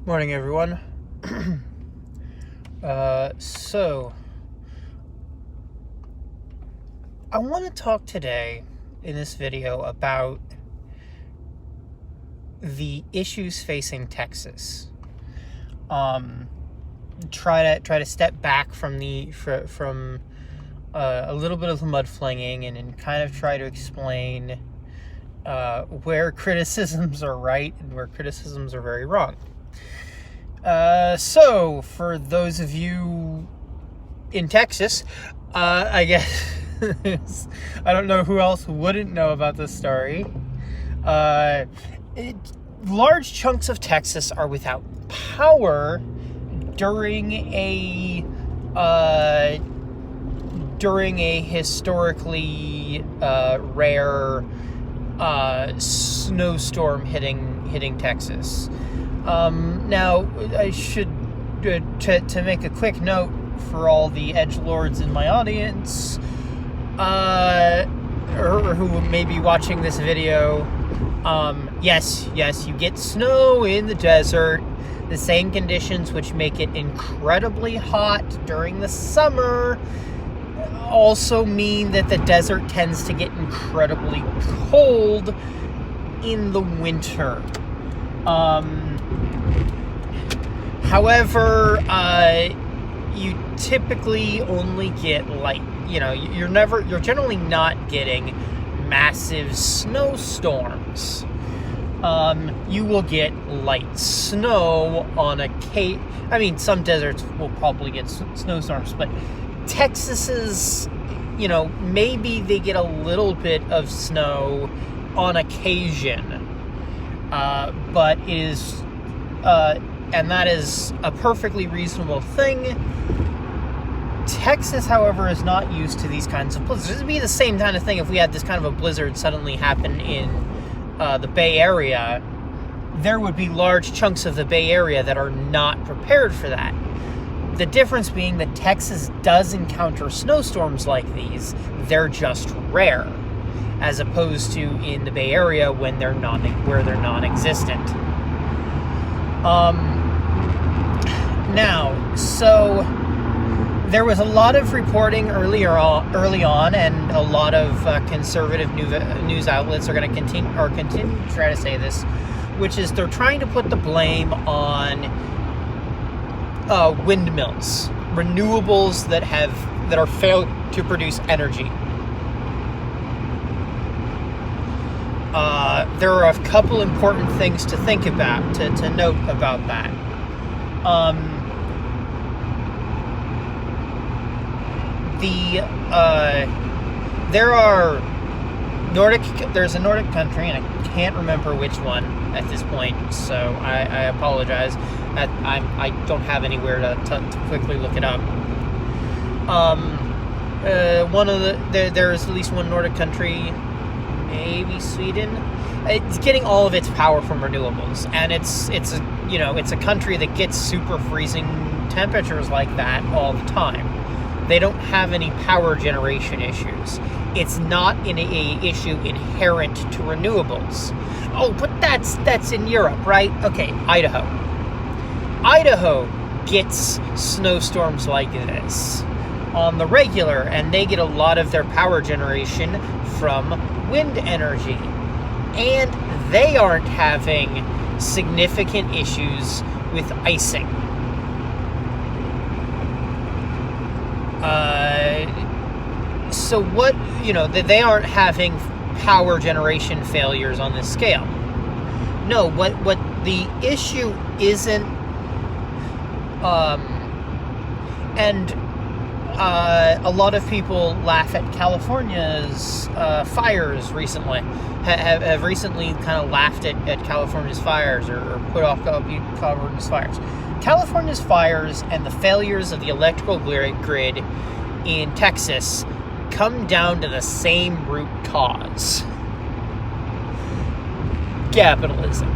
Morning, everyone. So, I want to talk today in this video about the issues facing Texas. Try to step back from a little bit of the mudslinging and kind of try to explain where criticisms are right and where criticisms are very wrong. So, for those of you in Texas, I guess, I don't know who else wouldn't know about this story. Large chunks of Texas are without power during a historically rare snowstorm hitting Texas. Now, I should, to make a quick note for all the edgelords in my audience, or who may be watching this video, yes, you get snow in the desert. The same conditions which make it incredibly hot during the summer also mean that the desert tends to get incredibly cold in the winter. However, you typically only get you're generally not getting massive snowstorms. You will get light snow on some deserts will probably get snowstorms, but Texas's, maybe they get a little bit of snow on occasion. But it is, and that is a perfectly reasonable thing. Texas, however, is not used to these kinds of blizzards. It would be the same kind of thing if we had this kind of a blizzard suddenly happen in the Bay Area. There would be large chunks of the Bay Area that are not prepared for that. The difference being that Texas does encounter snowstorms like these. They're just rare, as opposed to in the Bay Area where they're non-existent. Now, so there was a lot of reporting early on, and a lot of conservative news outlets are going to continue to try to say this, which is they're trying to put the blame on windmills, renewables that are failed to produce energy. There are a couple important things to think about, to note about that. There's a Nordic country, and I can't remember which one at this point, so I apologize. I don't have anywhere to quickly look it up. There's at least one Nordic country, maybe Sweden. It's getting all of its power from renewables, and it's a country that gets super freezing temperatures like that all the time. They don't have any power generation issues. It's not an issue inherent to renewables. Oh, but that's in Europe, right? Okay, Idaho gets snowstorms like this on the regular, and they get a lot of their power generation from wind energy. And they aren't having significant issues with icing. So what, they aren't having power generation failures on this scale. No, what the issue isn't, and a lot of people laugh at California's fires recently, have recently kind of laughed at California's fires or put off California's fires. California's fires and the failures of the electrical grid in Texas come down to the same root cause: capitalism.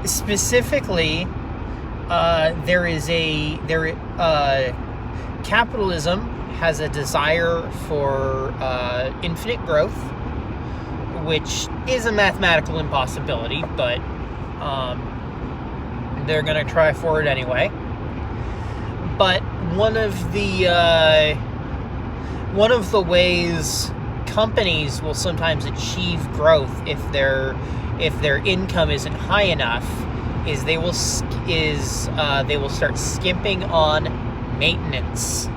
Specifically, capitalism has a desire for infinite growth, which is a mathematical impossibility, but they're going to try for it anyway. But one of the ways companies will sometimes achieve growth if their income isn't high enough is they will start skimping on maintenance,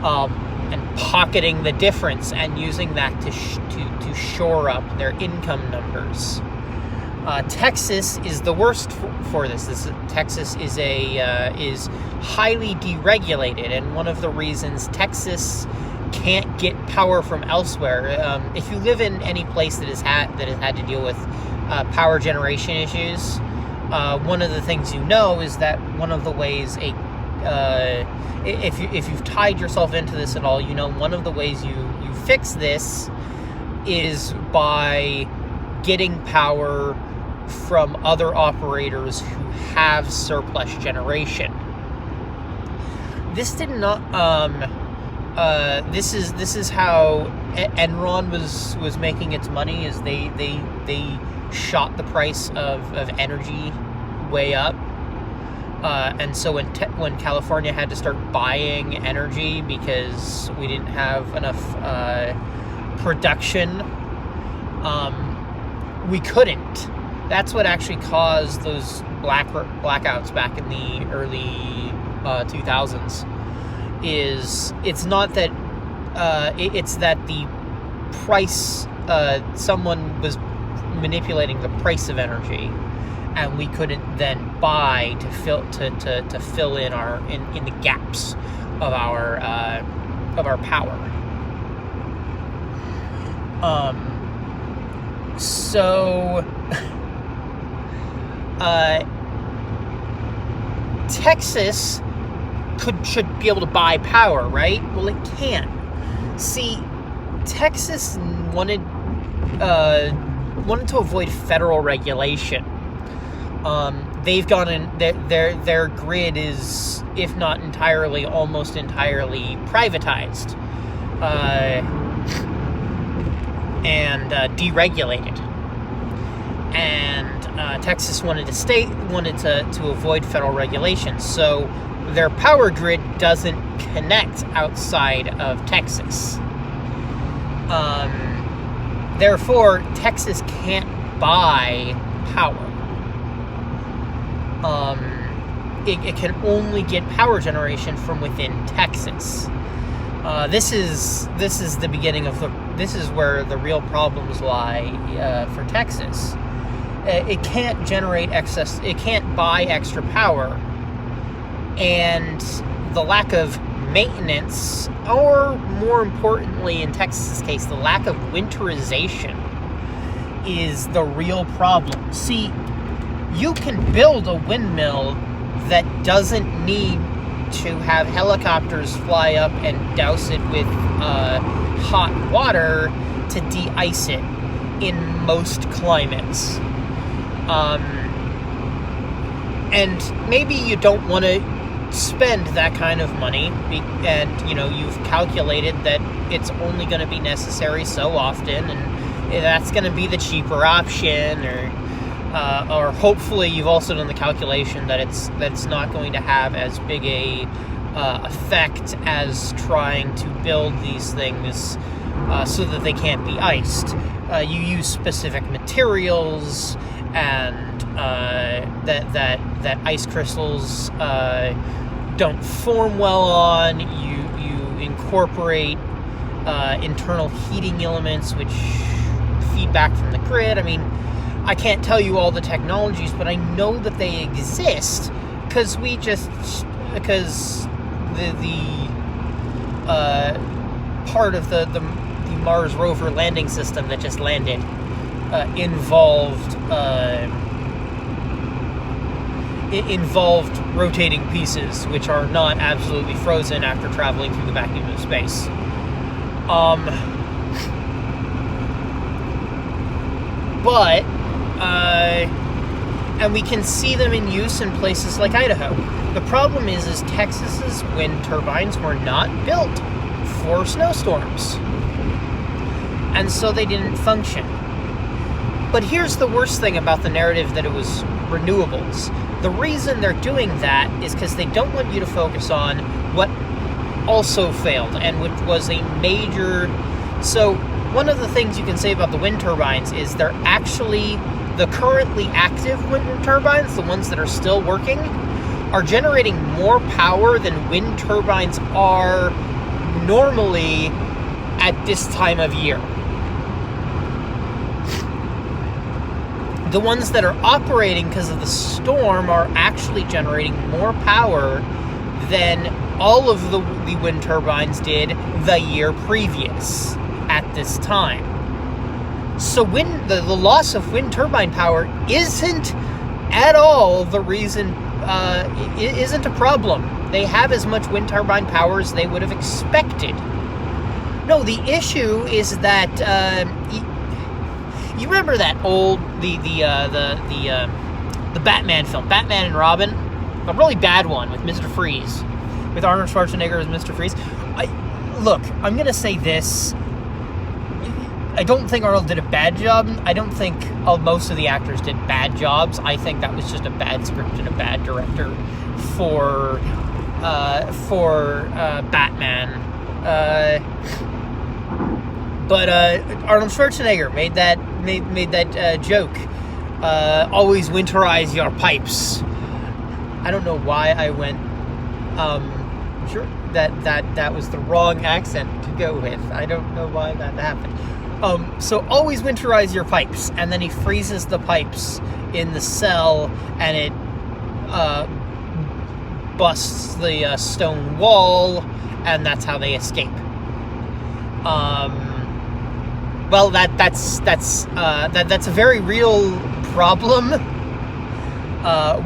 and pocketing the difference and using that to shore up their income numbers. Texas is the worst for this. Texas is highly deregulated, and one of the reasons Texas can't get power from elsewhere. If you live in any place that has had to deal with power generation issues, one of the things you know is that one of the ways if you've tied yourself into this at all, you know one of the ways you fix this is by getting power from other operators who have surplus generation. This did not. This is how Enron was making its money. Is they shot the price of energy way up, and so when California had to start buying energy because we didn't have enough production, we couldn't. That's what actually caused those blackouts back in the early 2000s. It's not that it's that the price, someone was manipulating the price of energy, and we couldn't then buy to fill in in the gaps of our power. So Texas should be able to buy power, right? Well, it can't. See, Texas wanted to avoid federal regulation. They've gone in. Their grid is, if not entirely, almost entirely privatized and deregulated. And Texas wanted to avoid federal regulation, so their power grid doesn't connect outside of Texas. Therefore, Texas can't buy power. It can only get power generation from within Texas. This is the beginning of this is where the real problems lie for Texas. It can't generate excess. It can't buy extra power. And the lack of maintenance, or more importantly in Texas' case, the lack of winterization is the real problem. See, you can build a windmill that doesn't need to have helicopters fly up and douse it with hot water to de-ice it in most climates. And maybe you don't want to spend that kind of money, and you've calculated that it's only going to be necessary so often, and that's going to be the cheaper option, or hopefully you've also done the calculation that it's not going to have as big a effect as trying to build these things so that they can't be iced. You use specific materials and that ice crystals don't form well on. You incorporate internal heating elements which feed back from the grid. I mean, I can't tell you all the technologies, but I know that they exist because the part of the Mars rover landing system that just landed involved rotating pieces which are not absolutely frozen after traveling through the vacuum of space. And we can see them in use in places like Idaho. The problem is Texas's wind turbines were not built for snowstorms, and so they didn't function. But here's the worst thing about the narrative that it was renewables. The reason they're doing that is because they don't want you to focus on what also failed, and which was a major... So, one of the things you can say about the wind turbines is they're actually... The currently active wind turbines, the ones that are still working, are generating more power than wind turbines are normally at this time of year. The ones that are operating because of the storm are actually generating more power than all of the wind turbines did the year previous at this time. So the loss of wind turbine power isn't at all the reason, it isn't a problem. They have as much wind turbine power as they would have expected. No, the issue is that, you remember that old, the Batman film, Batman and Robin? A really bad one with Mr. Freeze, with Arnold Schwarzenegger as Mr. Freeze. Look, I'm going to say this. I don't think Arnold did a bad job. I don't think most of the actors did bad jobs. I think that was just a bad script and a bad director for Batman. But Arnold Schwarzenegger made that joke. Always winterize your pipes. I don't know why I went. Sure, that was the wrong accent to go with. I don't know why that happened. So always winterize your pipes, and then he freezes the pipes in the cell, and it busts the stone wall, and that's how they escape. Well, that's a very real problem.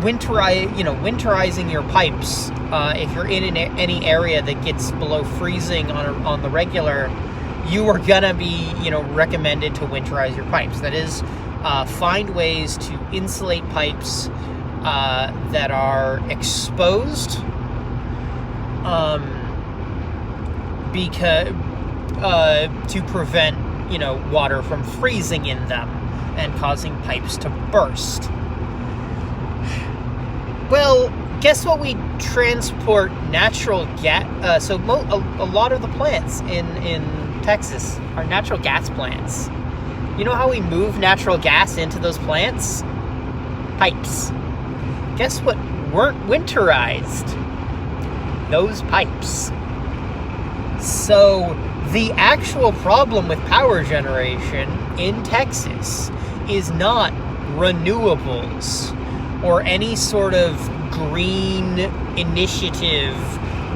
Winterizing your pipes. If you're in any area that gets below freezing on the regular, you are gonna be, recommended to winterize your pipes. That is, find ways to insulate pipes that are exposed, because to prevent, water from freezing in them and causing pipes to burst. Well, guess what? We transport natural gas. So a lot of the plants in Texas are natural gas plants. You know how we move natural gas into those plants? Pipes. Guess what weren't winterized? Those pipes. So the actual problem with power generation in Texas is not renewables or any sort of green initiative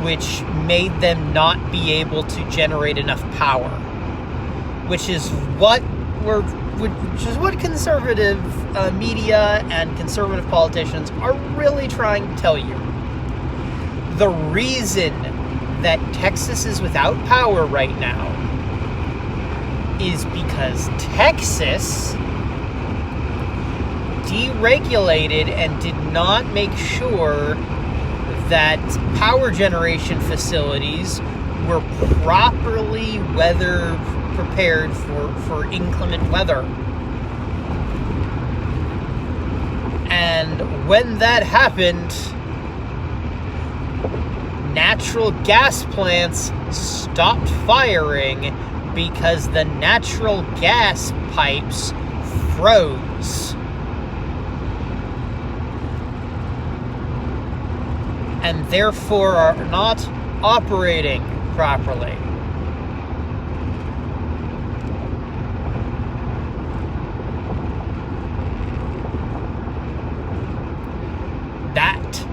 which made them not be able to generate enough power, which is what conservative media and conservative politicians are really trying to tell you. The reason that Texas is without power right now is because Texas deregulated and did not make sure that power generation facilities were properly weather prepared for inclement weather. And when that happened, natural gas plants stopped firing because the natural gas pipes froze. And therefore are not operating properly. That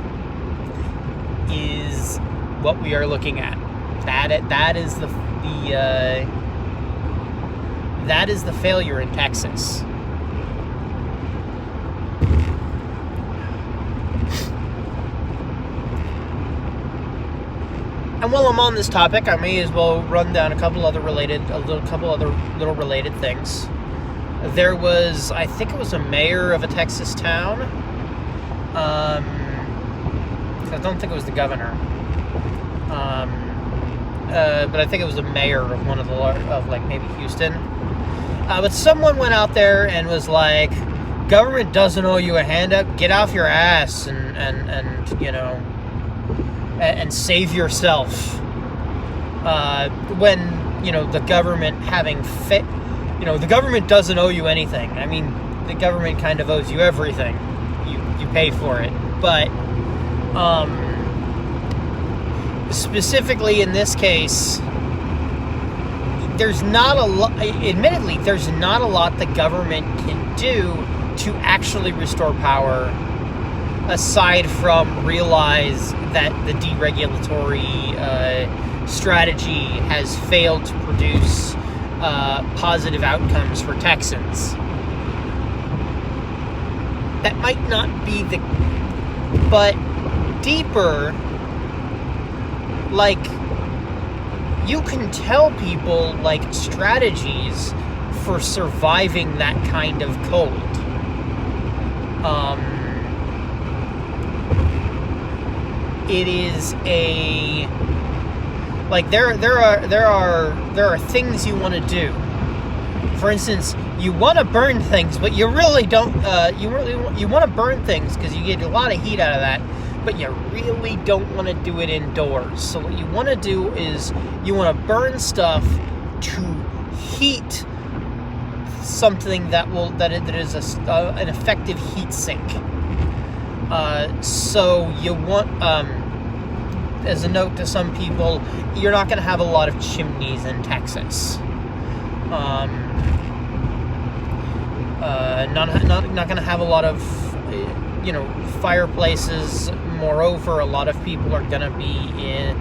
is what we are looking at. That is the failure in Texas. And while I'm on this topic, I may as well run down a couple other related things. There was, I think it was a mayor of a Texas town. I don't think it was the governor. But I think it was a mayor of one of maybe Houston. But someone went out there and was like, government doesn't owe you a handout. Get off your ass and you know, and save yourself. When, you know, the government you know, the government doesn't owe you anything. I mean, the government kind of owes you everything. You pay for it. But, specifically in this case, there's not a lot, admittedly, there's not a lot the government can do to actually restore power, aside from realize that the deregulatory strategy has failed to produce positive outcomes for Texans. That might not be but deeper, like, you can tell people, like, strategies for surviving that kind of cold. It is a, like, there are things you want to do. For instance, you want to burn things, but you really don't. You want to burn things because you get a lot of heat out of that, but you really don't want to do it indoors. So what you want to do is you want to burn stuff to heat something that is an effective heat sink. So you want, as a note to some people, you're not going to have a lot of chimneys in Texas. Not going to have a lot of, you know, fireplaces. Moreover, a lot of people are going to be in,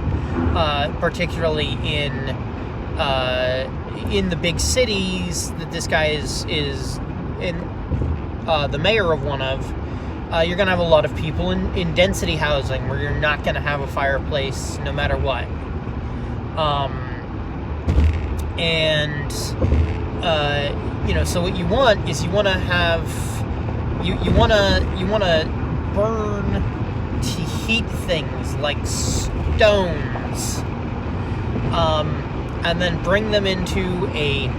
particularly in the big cities that this guy is in, the mayor of one of. You're going to have a lot of people in density housing where you're not going to have a fireplace no matter what. You know, so what you want is you want to have, you want to burn to heat things like stones, and then bring them into a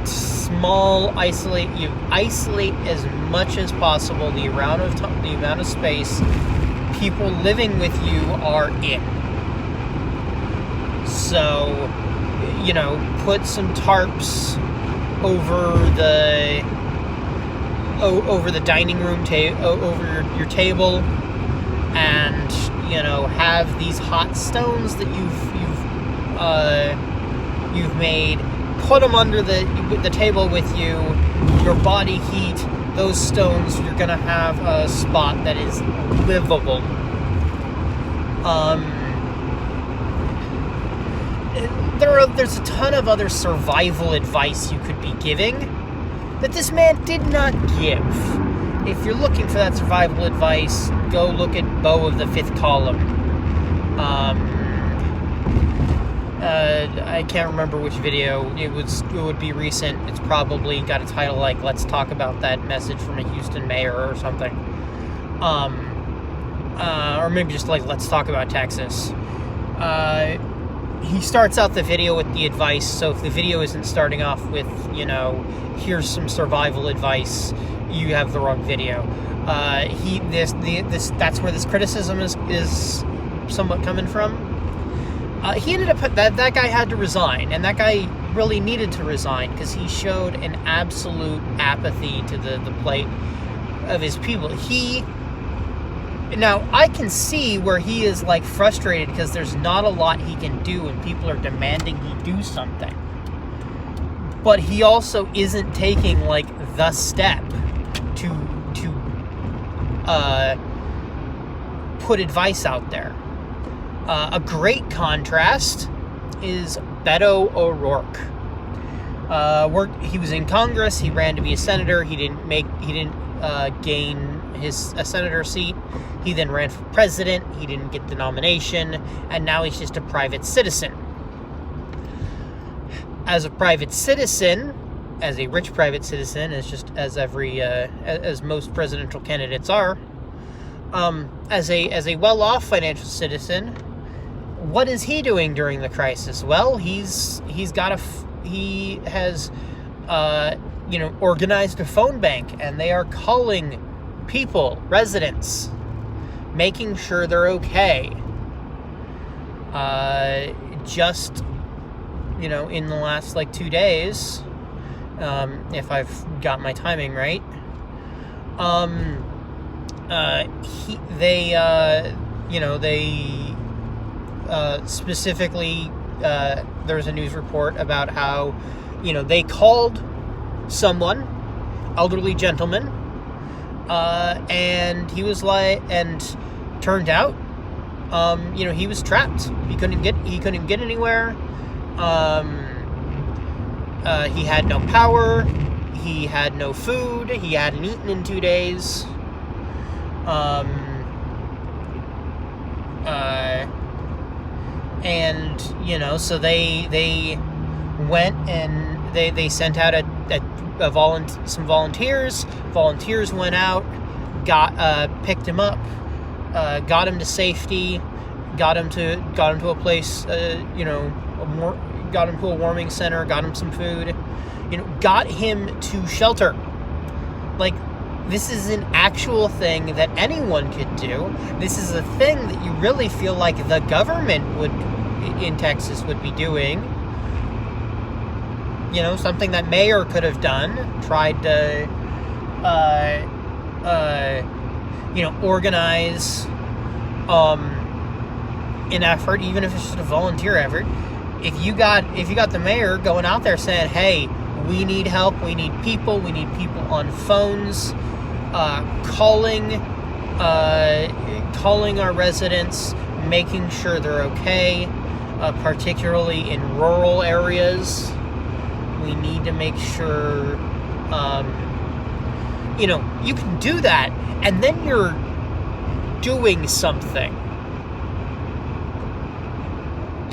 small isolate as much as possible the amount of space people living with you are in. So, you know, put some tarps over the dining room over your table, and, you know, have these hot stones that you've made. Put them under the table with you. Your body heat those stones. You're gonna have a spot that is livable. There's a ton of other survival advice you could be giving that this man did not give. If you're looking for that survival advice, go look at Beau of the Fifth Column. I can't remember which video. It would be recent. It's probably got a title like "Let's Talk About That Message from a Houston Mayor" or something. Or maybe just like "Let's Talk About Texas." He starts out the video with the advice, so if the video isn't starting off with, you know, here's some survival advice, you have the wrong video. That's where this criticism is somewhat coming from. He ended up that guy had to resign, and that guy really needed to resign because he showed an absolute apathy to the plight of his people. Now, I can see where he is, like, frustrated because there's not a lot he can do and people are demanding he do something. But he also isn't taking, like, the step to put advice out there. A great contrast is Beto O'Rourke. He was in Congress. He ran to be a senator. He didn't gain a senator seat. He then ran for president. He didn't get the nomination, and now he's just a private citizen. As a private citizen, as a rich private citizen, as most presidential candidates are, as a well-off financial citizen, what is he doing during the crisis? Well, he has organized a phone bank, and they are calling people, residents, making sure they're okay. Just, in the last 2 days, if I've got my timing right, they specifically, there's a news report about how, they called someone, elderly gentleman, and he was and turned out, he was trapped. He couldn't get anywhere. He had no power. He had no food. He hadn't eaten in 2 days. And so they went and they sent out some volunteers. Volunteers went out, picked him up, got him to safety, got him to a place, got him to a warming center, got him some food, got him to shelter. This is an actual thing that anyone could do. This is a thing that you really feel like the government in Texas would be doing. Something that mayor could have done, tried to, organize an effort, even if it's just a volunteer effort. If you got the mayor going out there saying, "Hey, we need help. We need people on phones, calling our residents, making sure they're okay, particularly in rural areas. We need to make sure, you can do that, and then you're doing something.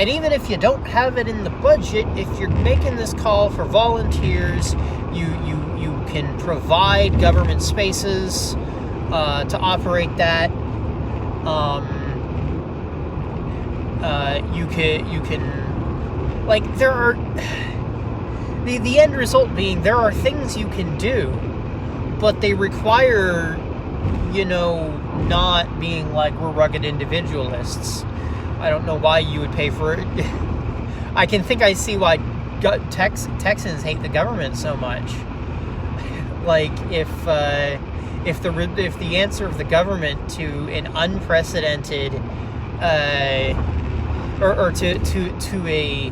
And even if you don't have it in the budget, if you're making this call for volunteers, you can provide government spaces to operate that. You can there are the end result being there are things you can do, but they require not being we're rugged individualists. I don't know why you would pay for it. I see why Texans hate the government so much. If the answer of the government to an unprecedented or to a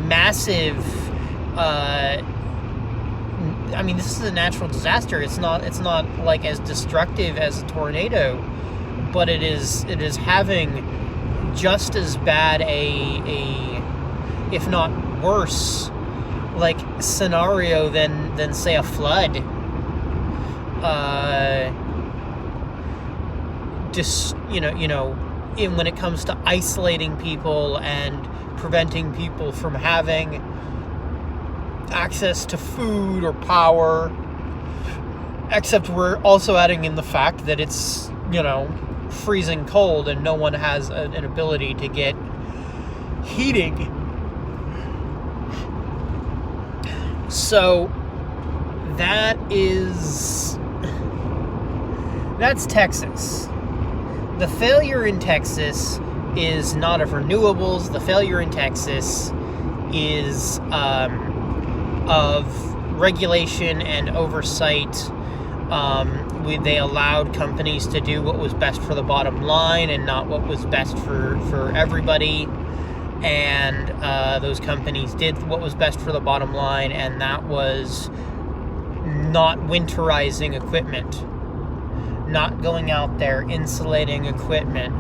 massive this is a natural disaster. It's not as destructive as a tornado, but it is having just as bad a if not worse scenario than say a flood. When it comes to isolating people and preventing people from having access to food or power, except we're also adding in the fact that it's freezing cold and no one has an ability to get heating. So that's Texas. The failure in Texas is not of renewables. The failure in Texas is of regulation and oversight. They allowed companies to do what was best for the bottom line and not what was best for everybody. And those companies did what was best for the bottom line, and that was not winterizing equipment, not going out there insulating equipment,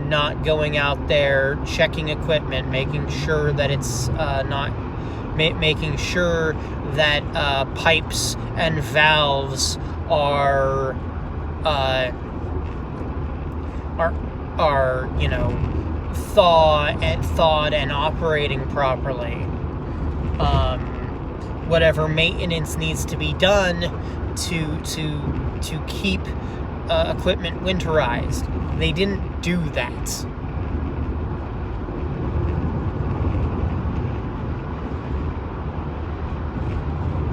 not going out there checking equipment, making sure that it's making sure that pipes and valves are thawed and operating properly. Whatever maintenance needs to be done to keep equipment winterized. They didn't do that.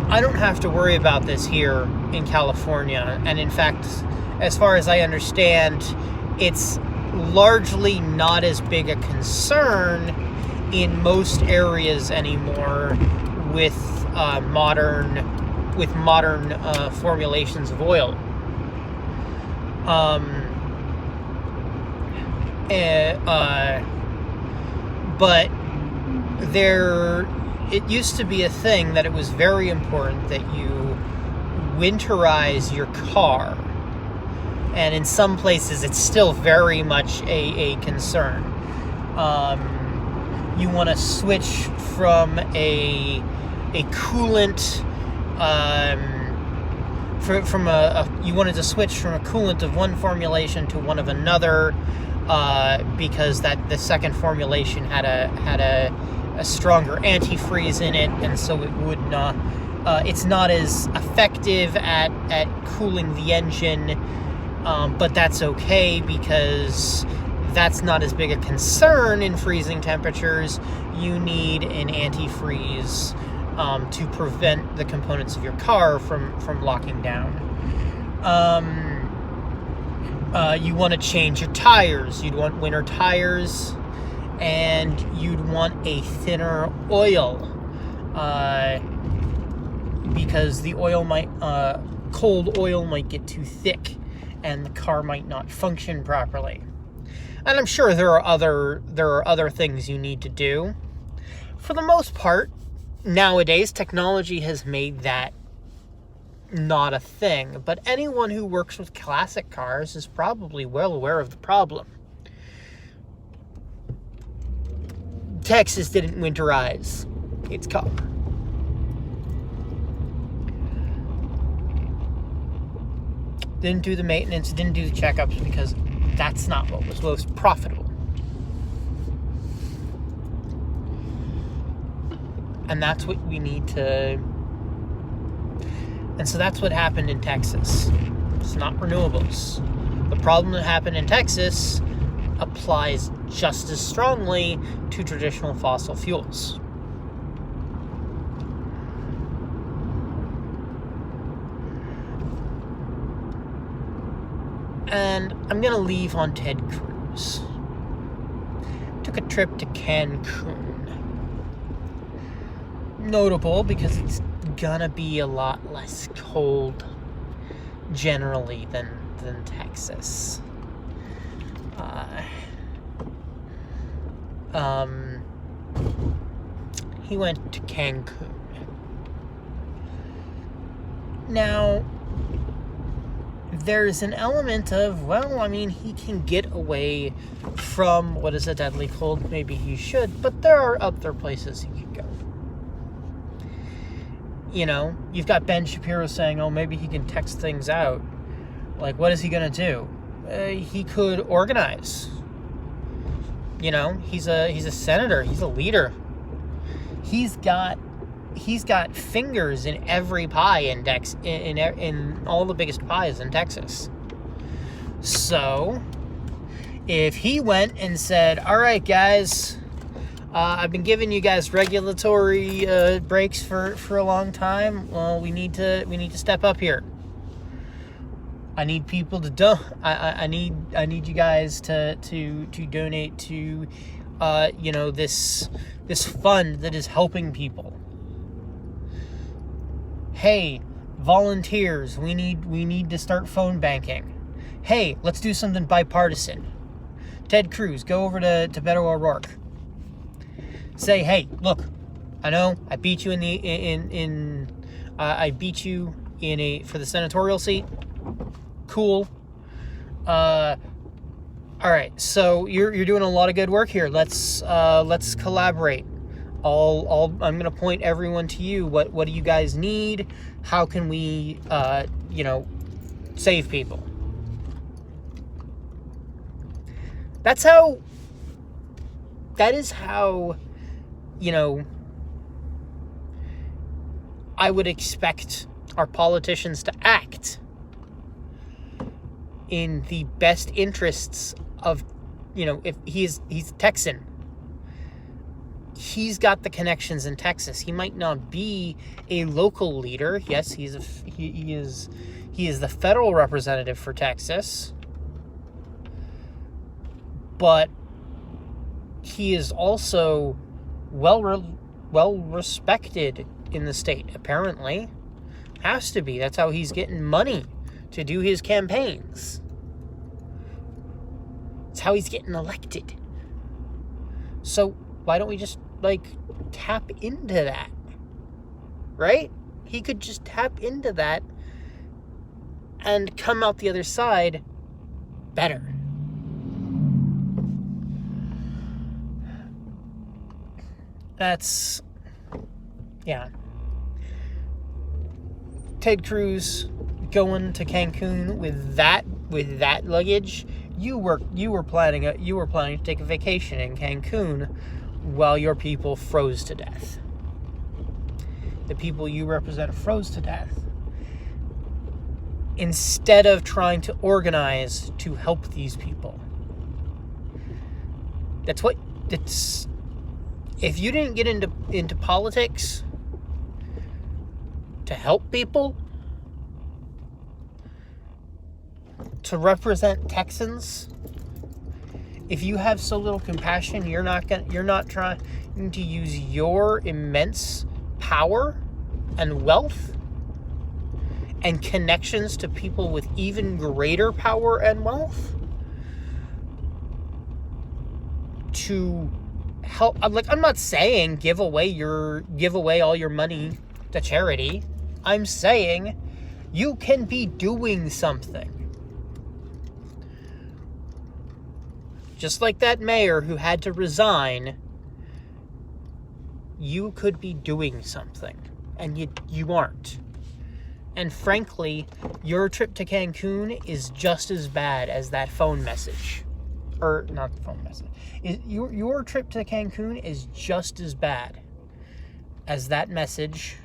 I don't have to worry about this here in California. And in fact, as far as I understand, it's largely not as big a concern in most areas anymore with modern formulations of oil. But it used to be a thing that it was very important that you winterize your car. And in some places, it's still very much a concern. You want to switch from a coolant, you wanted to switch from a coolant of one formulation to one of another, because the second formulation had a stronger antifreeze in it, and so it would not. It's not as effective at cooling the engine, but that's okay because that's not as big a concern in freezing temperatures. You need an antifreeze to prevent the components of your car from locking down. You want to change your tires. You'd want winter tires, and you'd want a thinner oil, because the oil cold oil might get too thick, and the car might not function properly. And I'm sure there are other things you need to do. For the most part, nowadays, technology has made that not a thing, but anyone who works with classic cars is probably well aware of the problem. Texas didn't winterize its car. Didn't do the maintenance, didn't do the checkups, because that's not what was most profitable. And that's what we need to... And so that's what happened in Texas. It's not renewables. The problem that happened in Texas applies just as strongly to traditional fossil fuels. And I'm going to leave on Ted Cruz. Took a trip to Cancun. Notable because it's gonna be a lot less cold generally than Texas. He went to Cancun. Now, there's an element of, well, I mean, he can get away from what is a deadly cold. Maybe he should, but there are other places he could go. You know, you've got Ben Shapiro saying, oh, maybe he can text things out. Like, what is he going to do? He could organize. You know, he's a senator. He's a leader. He's got fingers in every pie in all the biggest pies in Texas. So, if he went and said, all right, guys, I've been giving you guys regulatory breaks for a long time. Well, we need to step up here. I need people to I need you guys to donate to this fund that is helping people. Hey, volunteers, we need to start phone banking. Hey, let's do something bipartisan. Ted Cruz, go over to Beto O'Rourke. Say, hey, look, I know I beat you I beat you for the senatorial seat. Cool. All right, so you're doing a lot of good work here. Let's collaborate. I'm gonna point everyone to you. What do you guys need? How can we save people? That is how I would expect our politicians to act in the best interests of, if he's Texan. he's got the connections in Texas. He might not be a local leader. Yes, he is the federal representative for Texas, but he is also well respected in the state, apparently. Has to be. That's how he's getting money to do his campaigns. It's how he's getting elected. So why don't we just, tap into that? Right? He could just tap into that and come out the other side better. That's, yeah. Ted Cruz going to Cancun with that luggage. You were planning to take a vacation in Cancun while your people froze to death. The people you represent froze to death. Instead of trying to organize to help these people. If you didn't get into politics to help people, to represent Texans, if you have so little compassion, you're not trying to use your immense power and wealth and connections to people with even greater power and wealth to help. I'm not saying give away all your money to charity. I'm saying you can be doing something. Just like that mayor who had to resign, you could be doing something, and you aren't. And frankly, your trip to Cancun is just as bad as that phone message. Or, not the phone message. Your trip to Cancun is just as bad as that message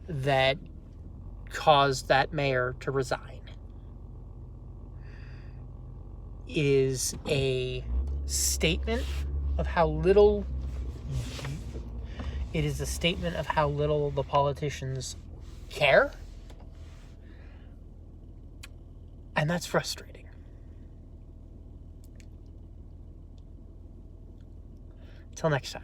that caused that mayor to resign. It is a statement of how little the politicians care. And that's frustrating. Till next time.